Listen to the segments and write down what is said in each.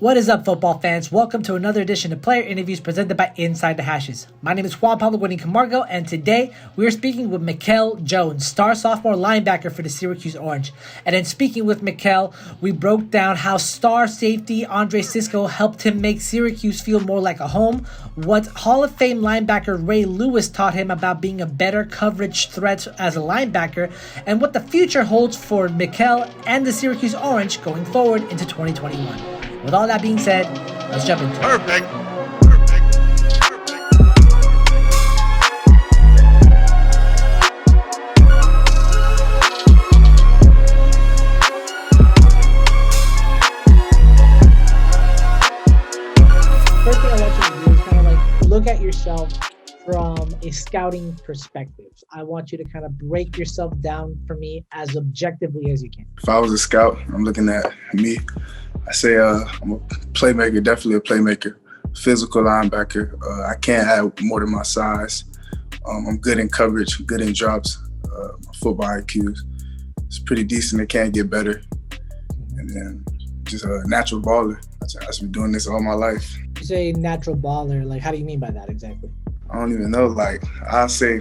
What is up, football fans? Welcome to another edition of Player Interviews presented by Inside the Hashes. My name is Juan Pablo Guarin Camargo, and today we are speaking with Mikel Jones, star sophomore linebacker for the Syracuse Orange. And in speaking with Mikel, we broke down how star safety Andre Cisco helped him make Syracuse feel more like a home, what Hall of Fame linebacker Ray Lewis taught him about being a better coverage threat as a linebacker, and what the future holds for Mikel and the Syracuse Orange going forward into 2021. With all that being said, let's jump into it. Perfect. First thing I want you to do is kind of like look at yourself from a scouting perspective. I want you to kind of break yourself down for me as objectively as you can. If I was a scout, I'm looking at me. I say I'm a playmaker, definitely a playmaker, physical linebacker. I can't add more than my size. I'm good in coverage, good in drops. My football IQ is pretty decent. It can't get better. And then just a natural baller. I've been doing this all my life. You say natural baller, like how do you mean by that exactly? I don't even know. I say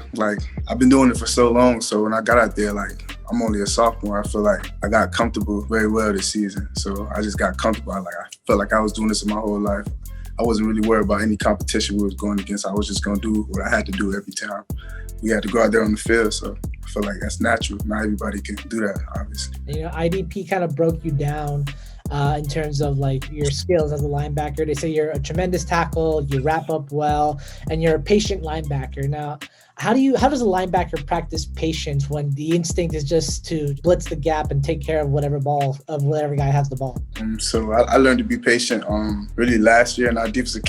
I've been doing it for so long. So when I got out there, I'm only a sophomore. I feel like I got comfortable very well this season. So I just got comfortable. I felt like I was doing this my whole life. I wasn't really worried about any competition we was going against. I was just going to do what I had to do every time. We had to go out there on the field. So I feel like that's natural. Not everybody can do that, obviously. You know, IDP kind of broke you down in terms of like your skills as a linebacker. They say you're a tremendous tackle, you wrap up well, and you're a patient linebacker. Now, how does a linebacker practice patience when the instinct is just to blitz the gap and take care of whatever guy has the ball? So I learned to be patient. Really last year in our defensive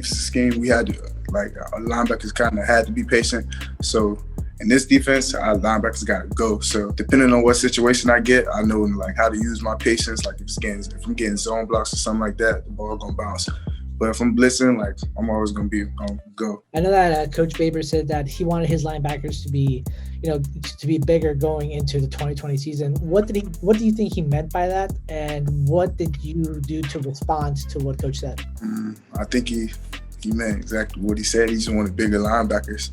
scheme, we had to, our linebackers kind of had to be patient. So in this defense, our linebackers got to go. So depending on what situation I get, I know how to use my patience. If I'm getting zone blocks or something like that, the ball gonna bounce. But if I'm blitzing, I'm always gonna go. I know that Coach Baber said that he wanted his linebackers to be, to be bigger going into the 2020 season. What do you think he meant by that? And what did you do to respond to what Coach said? I think he meant exactly what he said. He just wanted bigger linebackers.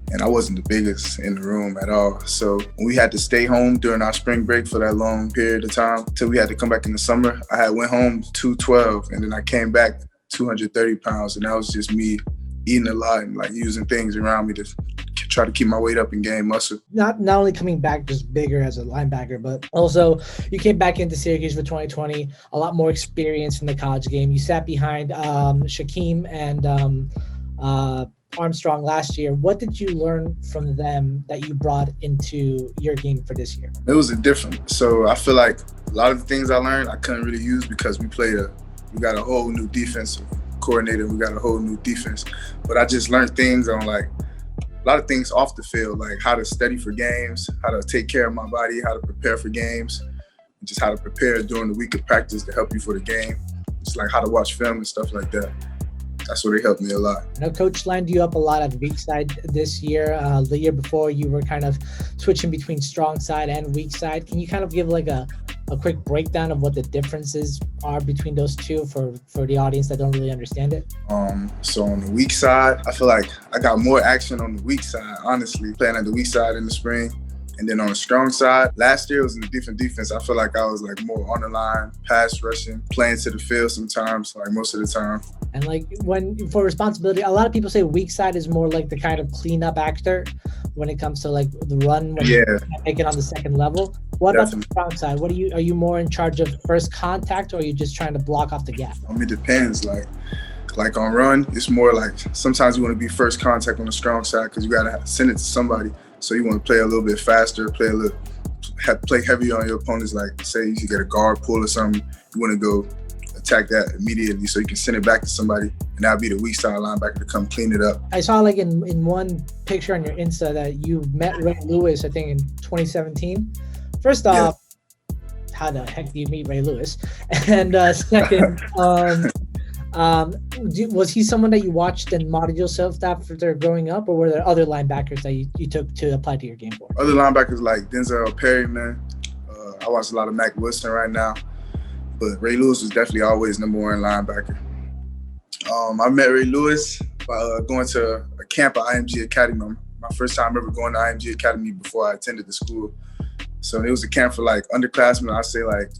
And I wasn't the biggest in the room at all. So when we had to stay home during our spring break for that long period of time till we had to come back in the summer, I went home 212 and then I came back 230 pounds. And that was just me eating a lot and using things around me to try to keep my weight up and gain muscle. Not only coming back just bigger as a linebacker, but also you came back into Syracuse for 2020, a lot more experience in the college game. You sat behind Shaquem and Armstrong last year. What did you learn from them that you brought into your game for this year? It was different. So I feel like a lot of the things I learned I couldn't really use because we got a whole new defensive coordinator. We got a whole new defense. But I just learned things on a lot of things off the field, like how to study for games, how to take care of my body, how to prepare for games, and just how to prepare during the week of practice to help you for the game. Just how to watch film and stuff like that. That's what helped me a lot. I know Coach lined you up a lot at weak side this year. The year before, you were kind of switching between strong side and weak side. Can you kind of give a quick breakdown of what the differences are between those two for the audience that don't really understand it? So on the weak side, I feel like I got more action on the weak side, honestly, playing at the weak side in the spring. And then on the strong side, last year was in a different defense. I feel like I was more on the line, pass rushing, playing to the field sometimes, most of the time. And when for responsibility, a lot of people say weak side is more like the kind of cleanup actor when it comes to the run when you can't make it on the second level. What about the strong side? Are you more in charge of first contact, or are you just trying to block off the gap? It depends. Like on run, it's more sometimes you want to be first contact on the strong side because you got to send it to somebody. So you want to play a little bit faster, play heavy on your opponents. Say you get a guard pull or something, you want to go attack that immediately so you can send it back to somebody, and that'll be the weak side linebacker to come clean it up. I saw in one picture on your Insta that you met Ray Lewis, I think in 2017. First off, how the heck do you meet Ray Lewis? And second, was he someone that you watched and modeled yourself after growing up, or were there other linebackers that you took to apply to your game for? Other linebackers like Denzel Perryman. I watch a lot of Mac Wilson right now. But Ray Lewis was definitely always number one linebacker. I met Ray Lewis by going to a camp at IMG Academy. My first time ever going to IMG Academy before I attended the school. So it was a camp for like underclassmen. I'd say like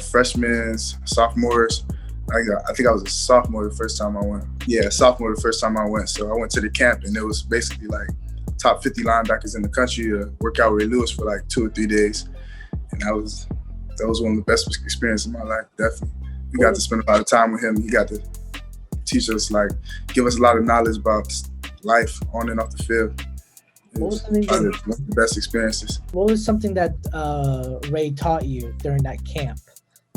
freshmen, sophomores. I think I was a sophomore the first time I went. Yeah, sophomore the first time I went. So I went to the camp and it was basically like top 50 linebackers in the country to work out with Ray Lewis for like 2 or 3 days. And that was one of the best experiences of my life, definitely. We got to spend a lot of time with him. He got to teach us, like, give us a lot of knowledge about life on and off the field. It was one of the best experiences. What was something that Ray taught you during that camp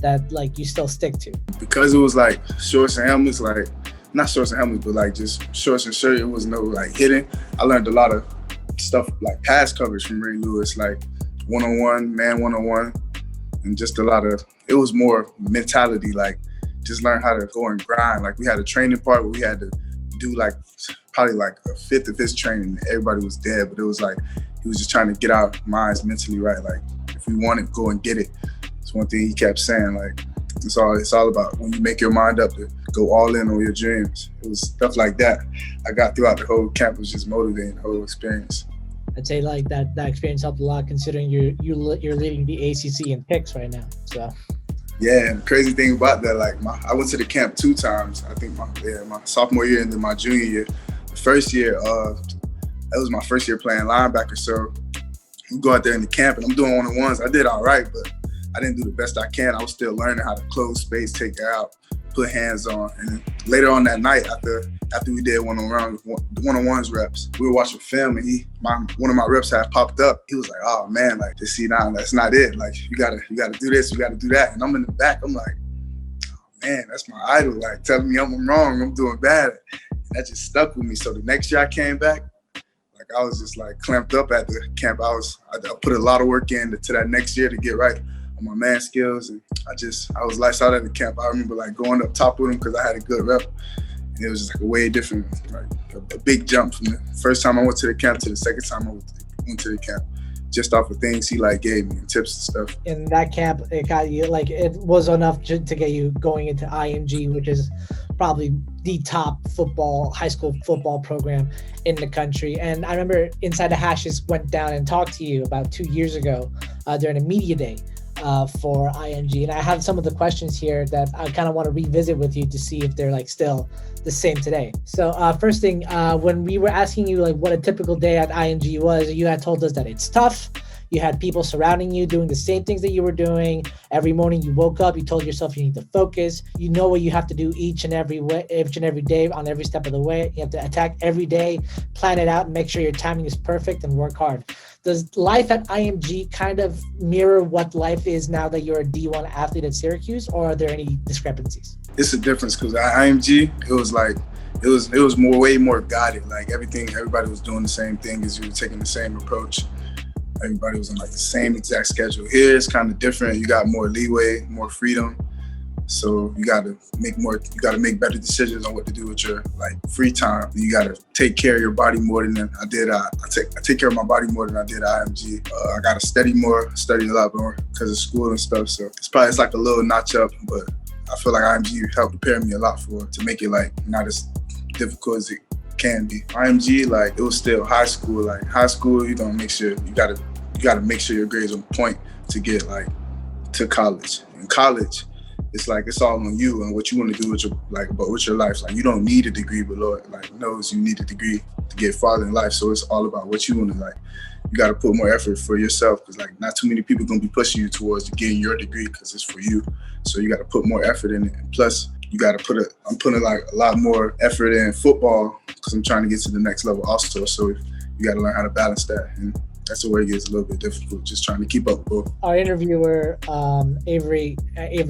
that like you still stick to? Because it was like shorts and helmets, like not shorts and helmets, but like just shorts and shirt. It was no like hitting. I learned a lot of stuff like pass coverage from Ray Lewis, like one-on-one, man one-on-one, and just a lot of, it was more mentality, like just learn how to go and grind. Like we had a training part where we had to do like probably like a fifth of his training. Everybody was dead, but it was like he was just trying to get our minds mentally right. Like if we want it, go and get it. It's one thing he kept saying, like it's all about when you make your mind up to go all in on your dreams. It was stuff like that I got throughout the whole camp. It was just motivating, the whole experience. I'd say like that experience helped a lot considering you're leading the ACC in picks right now. So yeah, and the crazy thing about that, like I went to the camp 2 times. I think my sophomore year and then my junior year. The first year, that was my first year playing linebacker. So we go out there in the camp and I'm doing one-on-ones. I did all right, but I didn't do the best I can. I was still learning how to close space, take it out, put hands on. And then later on that night, after we did one-on-ones reps, we were watching film and one of my reps had popped up. He was like, "Oh man, like just see now, that's not it. Like you gotta do this, you gotta do that." And I'm in the back, I'm like, "Oh man, that's my idol, like telling me I'm wrong, I'm doing bad." And that just stuck with me. So the next year I came back, like I was just like clamped up at the camp. I put a lot of work into that next year to get right on my man skills, and I was lights out at the camp. I remember like going up top with him because I had a good rep. And it was just like a way different, like a big jump from the first time I went to the camp to the second time I went to the camp, just off of things he like gave me and tips and stuff. In that camp, it got you, like it was enough to get you going into IMG, which is probably the top high school football program in the country. And I remember Inside the Hashes went down and talked to you about 2 years ago during a media day for IMG. And I have some of the questions here that I kind of want to revisit with you to see if they're like still the same today. So first thing, when we were asking you like what a typical day at IMG was, you had told us that it's tough. You had people surrounding you doing the same things that you were doing. Every morning you woke up, you told yourself you need to focus. You know what you have to do each and every day on every step of the way. You have to attack every day, plan it out, and make sure your timing is perfect and work hard. Does life at IMG kind of mirror what life is now that you're a D1 athlete at Syracuse, or are there any discrepancies? It's a difference because at IMG, it was way more guided. Like everybody was doing the same thing as you were taking the same approach. Everybody was on like the same exact schedule. Here it's kind of different. You got more leeway, more freedom. So you got to make better decisions on what to do with your like free time. You got to take care of your body more than I did. I take care of my body more than I did at IMG. I got to study a lot more because of school and stuff. So it's like a little notch up, but I feel like IMG helped prepare me a lot to make it like not as difficult as it can be. IMG, like it was still high school. Like high school, you gonna make sure you gotta make sure your grades on point to get like to college. In college, it's like it's all on you and what you want to do with your life. Like you don't need a degree, but Lord like knows you need a degree to get farther in life. So it's all about what you want to like. You got to put more effort for yourself because like not too many people gonna be pushing you towards getting your degree because it's for you. So you got to put more effort in it. And plus, you got to I'm putting like a lot more effort in football because I'm trying to get to the next level also. So you got to learn how to balance that. And that's where it gets a little bit difficult, just trying to keep up with both. Our interviewer, Avery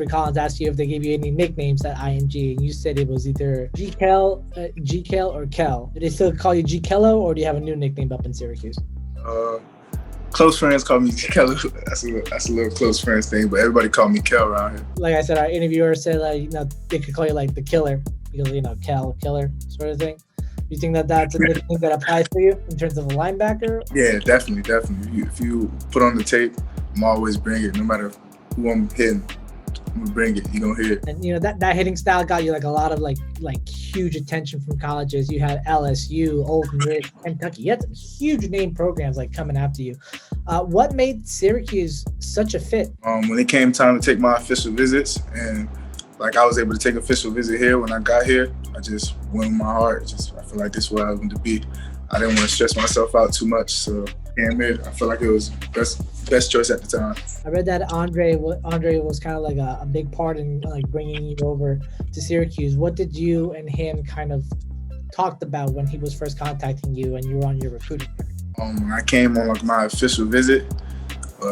Collins, asked you if they gave you any nicknames at IMG, and you said it was either G-Kel or Kel. Do they still call you G-Kello, or do you have a new nickname up in Syracuse? Close friends call me Kello. That's a little close friends thing, but everybody call me Kel around here. Like I said, our interviewer said like they could call you like the killer because Kel killer sort of thing. Do you think that's a nickname that applies to you in terms of a linebacker? Yeah, definitely. If you put on the tape, I'm always bringing it, no matter who I'm hitting. I'm gonna bring it. You gonna hear it. And that hitting style got you like a lot of like huge attention from colleges. You had LSU, Ole Miss, Kentucky. You had some huge name programs like coming after you. What made Syracuse such a fit? When it came time to take my official visits, and like I was able to take an official visit here when I got here, I just went with my heart. I feel like this is where I wanted to be. I didn't want to stress myself out too much, so came here. I feel like it was best choice at the time. I read that Andre was kind of like a big part in like bringing you over to Syracuse. What did you and him kind of talked about when he was first contacting you and you were on your recruiting? When I came on like my official visit,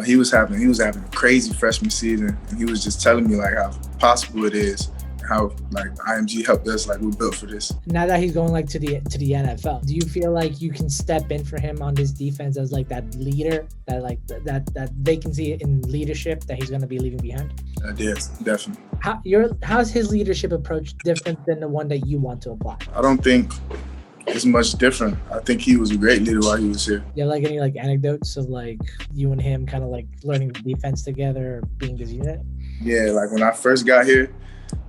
he was having a crazy freshman season, and he was just telling me like how possible it is, how like IMG helped us, like we're built for this. Now that he's going like to the NFL, do you feel like you can step in for him on this defense as like that leader, that like that vacancy in leadership that he's going to be leaving behind? Yes, definitely. How's his leadership approach different than the one that you want to apply? I don't think it's much different. I think he was a great leader while he was here. You have like any like anecdotes of like you and him kind of like learning the defense together, or being this unit? Yeah, like when I first got here,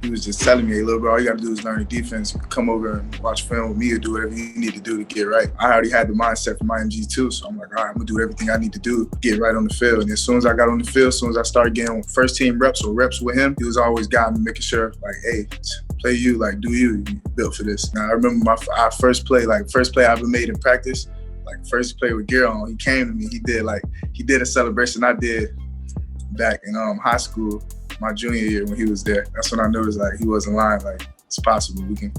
he was just telling me, hey, little bro, all you got to do is learn the defense. You can come over and watch film with me or do whatever you need to do to get right. I already had the mindset from IMG too, so I'm like, all right, I'm going to do everything I need to do to get right on the field. And as soon as I got on the field, as soon as I started getting first team reps or reps with him, he was always guiding me, making sure, like, hey, play you, like, do you built for this. Now, I remember our first play I ever made in practice, like first play with gear on, he came to me, he did a celebration I did back in high school, my junior year when he was there. That's when I noticed like he wasn't lying. Like it's possible we can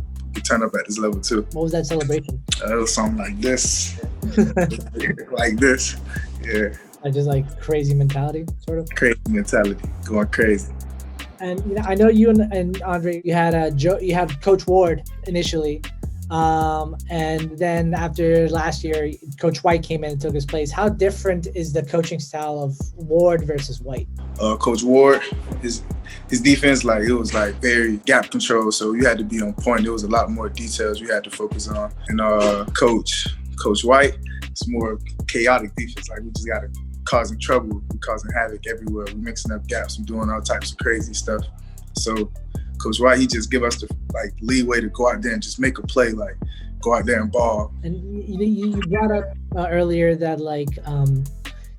turn up at this level too. What was that celebration? It was something like this, like this. Yeah. Like just like crazy mentality, sort of. Crazy mentality, going crazy. And I know you and Andre, you had Coach Ward initially. And then after last year, Coach White came in and took his place. How different is the coaching style of Ward versus White? Coach Ward, his defense, like it was like very gap control, so you had to be on point. There was a lot more details you had to focus on. And Coach White, it's more chaotic defense. Like we just got to causing trouble, we're causing havoc everywhere. We're mixing up gaps, we're doing all types of crazy stuff. So Coach White, he just give us the like leeway to go out there and just make a play, like go out there and ball. And you brought up earlier that like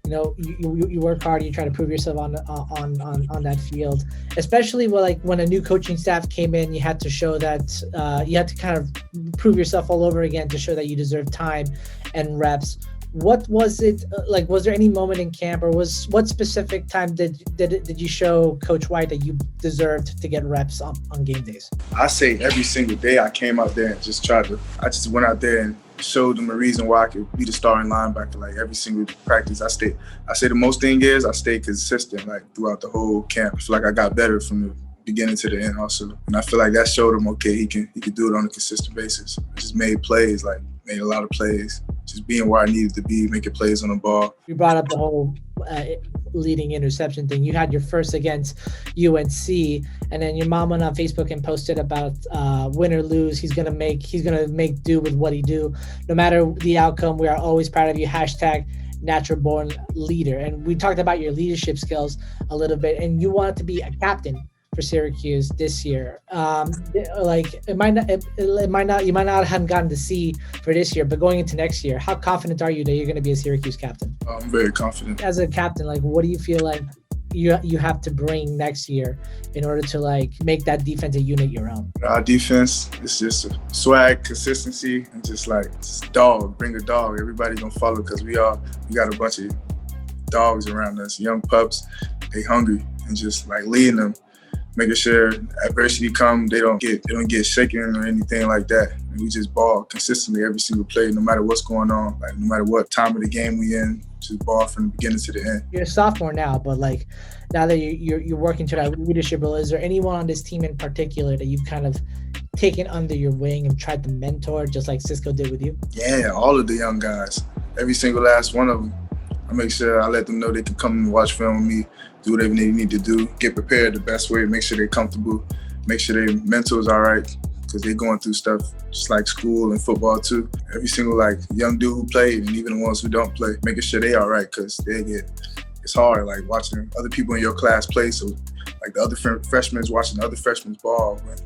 you work hard, you try to prove yourself on that field, especially when a new coaching staff came in. You had to show that you had to kind of prove yourself all over again to show that you deserve time and reps. What was it like? Was there any moment in camp, or what specific time did you show Coach White that you deserved to get reps on game days? I say every single day I came out there and I just went out there and showed them a reason why I could be the starting linebacker. Like every single practice, I say the most thing is I stayed consistent like throughout the whole camp. I feel like I got better from the beginning to the end also, and I feel like that showed him he can do it on a consistent basis. I just made plays, like made a lot of plays, just being where I needed to be, making plays on the ball. You brought up the whole leading interception thing. You had your first against UNC, and then your mom went on Facebook and posted about win or lose, he's gonna make do with what he do. No matter the outcome, we are always proud of you. #natural born leader. And we talked about your leadership skills a little bit, and you wanted to be a captain for Syracuse this year. You might not have gotten to see for this year, but going into next year, how confident are you that you're going to be a Syracuse captain? I'm very confident. As a captain, like what do you feel like you have to bring next year in order to like make that defensive unit your own? Our defense is just a swag, consistency, and just bring a dog. Everybody gonna follow because we got a bunch of dogs around us, young pups. They hungry, and just like leading them, making sure adversity come, they don't get shaken or anything like that. And we just ball consistently every single play, no matter what's going on, like no matter what time of the game we in, just ball from the beginning to the end. You're a sophomore now, but like now that you're working to that leadership role, is there anyone on this team in particular that you've kind of taken under your wing and tried to mentor, just like Cisco did with you? Yeah, all of the young guys, every single last one of them. I make sure I let them know they can come and watch film with me, do whatever they need to do, get prepared the best way, make sure they're comfortable, make sure their mental's all right, because they're going through stuff just like school and football too. Every single like young dude who played, and even the ones who don't play, making sure they all right, because it's hard like watching other people in your class play, so like the other freshmen watching the other freshmen ball when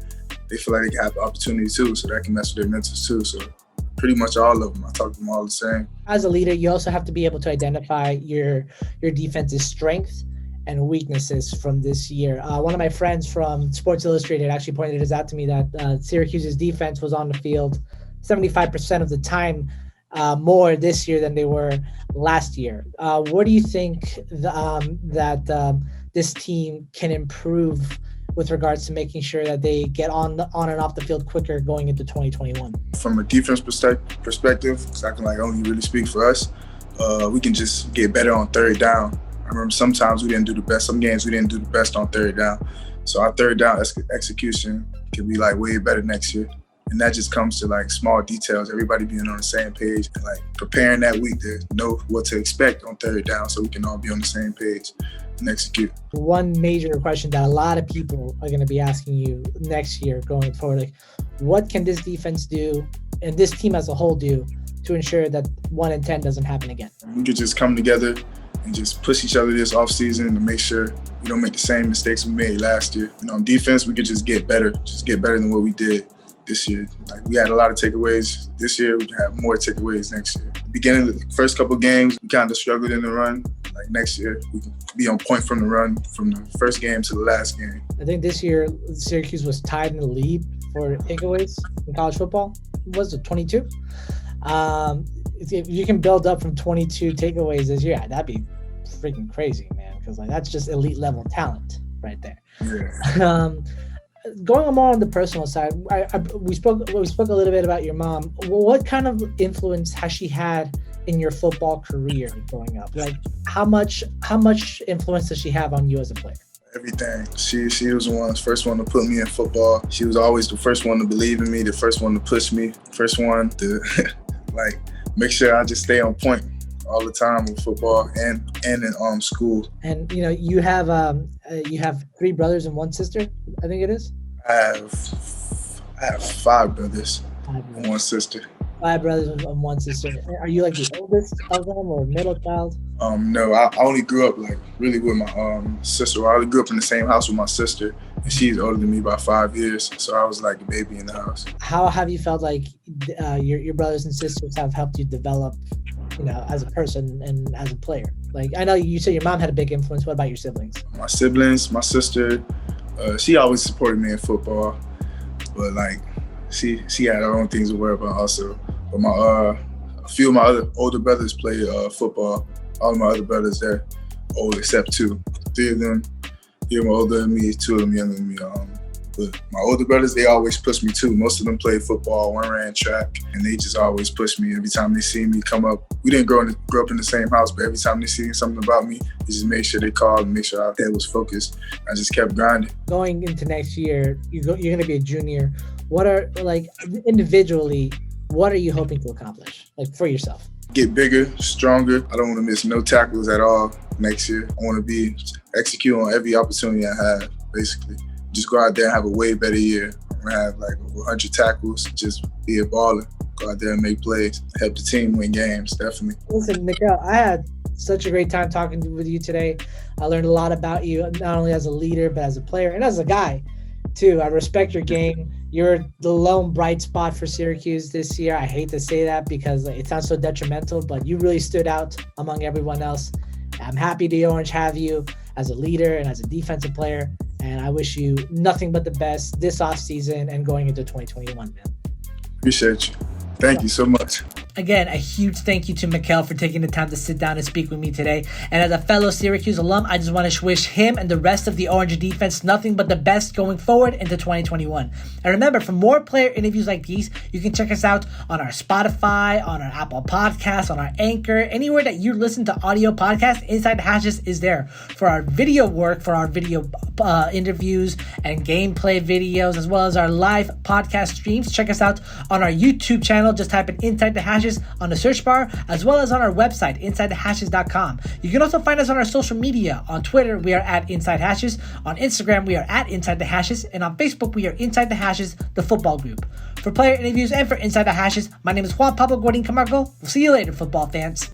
they feel like they can have the opportunity too, so that can mess with their mentals too. So pretty much all of them, I talk to them all the same. As a leader, you also have to be able to identify your defense's strengths and weaknesses from this year. One of my friends from Sports Illustrated actually pointed this out to me that Syracuse's defense was on the field 75% of the time more this year than they were last year. What do you think that this team can improve with regards to making sure that they get on and off the field quicker going into 2021? From a defense perspective, because I can only really speak for us, we can just get better on third down. I remember sometimes we didn't do the best. Some games we didn't do the best on third down. So our third down execution can be way better next year. And that just comes to small details, everybody being on the same page, and preparing that week to know what to expect on third down so we can all be on the same page and execute. One major question that a lot of people are going to be asking you next year going forward, what can this defense do and this team as a whole do to ensure that 1 and 10 doesn't happen again? We could just come together and just push each other this offseason to make sure we don't make the same mistakes we made last year. On defense, we could just get better than what we did this year. We had a lot of takeaways this year. We can have more takeaways next year. Beginning of the first couple games, we kind of struggled in the run. Next year, we can be on point from the run from the first game to the last game. I think this year, Syracuse was tied in the lead for takeaways in college football. Was it 22? If you can build up from 22 takeaways this year, that'd be freaking crazy, man, because that's just elite level talent right there. Yeah. Going more on the personal side, we spoke a little bit about your mom. What kind of influence has she had in your football career growing up? How much influence does she have on you as a player? Everything. She was the first one to put me in football. She was always the first one to believe in me, the first one to push me, first one to make sure I just stay on point all the time with football and in school. And you have 3 brothers and 1 sister, I think it is. I have 5 brothers and 1 sister. 5 brothers and 1 sister. Are you the oldest of them or middle child? No, I only grew up really with my sister. I only grew up in the same house with my sister, and she's older than me by 5 years. So I was the baby in the house. How have you felt your brothers and sisters have helped you develop, as a person and as a player? I know you said your mom had a big influence. What about your siblings? My siblings, my sister, she always supported me in football, but she had her own things to worry about also. But a few of my other older brothers play football. All of my other brothers, they're old except 2. 3 of them older than me, 2 of them younger than me. But my older brothers, they always push me too. Most of them played football, one ran track, and they just always push me. Every time they see me come up, we didn't grow up in the same house, but every time they see something about me, they just made sure they called and make sure our head was focused. I just kept grinding. Going into next year, you're going to be a junior. What are, individually, what are you hoping to accomplish, for yourself? Get bigger, stronger. I don't want to miss no tackles at all next year. I want to execute on every opportunity I have, basically. Just go out there and have a way better year. I'm going to have over 100 tackles, just be a baller. Go out there and make plays, help the team win games, definitely. Listen, Mikel, I had such a great time talking with you today. I learned a lot about you, not only as a leader, but as a player and as a guy, too. I respect your game. You're the lone bright spot for Syracuse this year. I hate to say that because it sounds so detrimental, but you really stood out among everyone else. I'm happy the Orange have you as a leader and as a defensive player. And I wish you nothing but the best this offseason and going into 2021, man. Appreciate you. Thank you so much. Again, a huge thank you to Mikel for taking the time to sit down and speak with me today. And as a fellow Syracuse alum, I just want to wish him and the rest of the Orange defense nothing but the best going forward into 2021. And remember, for more player interviews like these, you can check us out on our Spotify, on our Apple Podcasts, on our Anchor, anywhere that you listen to audio podcasts. Inside the Hashes is there for our video work, for our video interviews and gameplay videos, as well as our live podcast streams. Check us out on our YouTube channel. Just type in Inside the Hashes on the search bar, as well as on our website, InsideTheHashes.com. You can also find us on our social media. On Twitter, we are at Inside Hashes. On Instagram, we are at Inside the Hashes. And on Facebook, we are Inside the Hashes, the football group. For player interviews and for Inside the Hashes, my name is Juan Pablo Guarin Camargo. We'll see you later, football fans.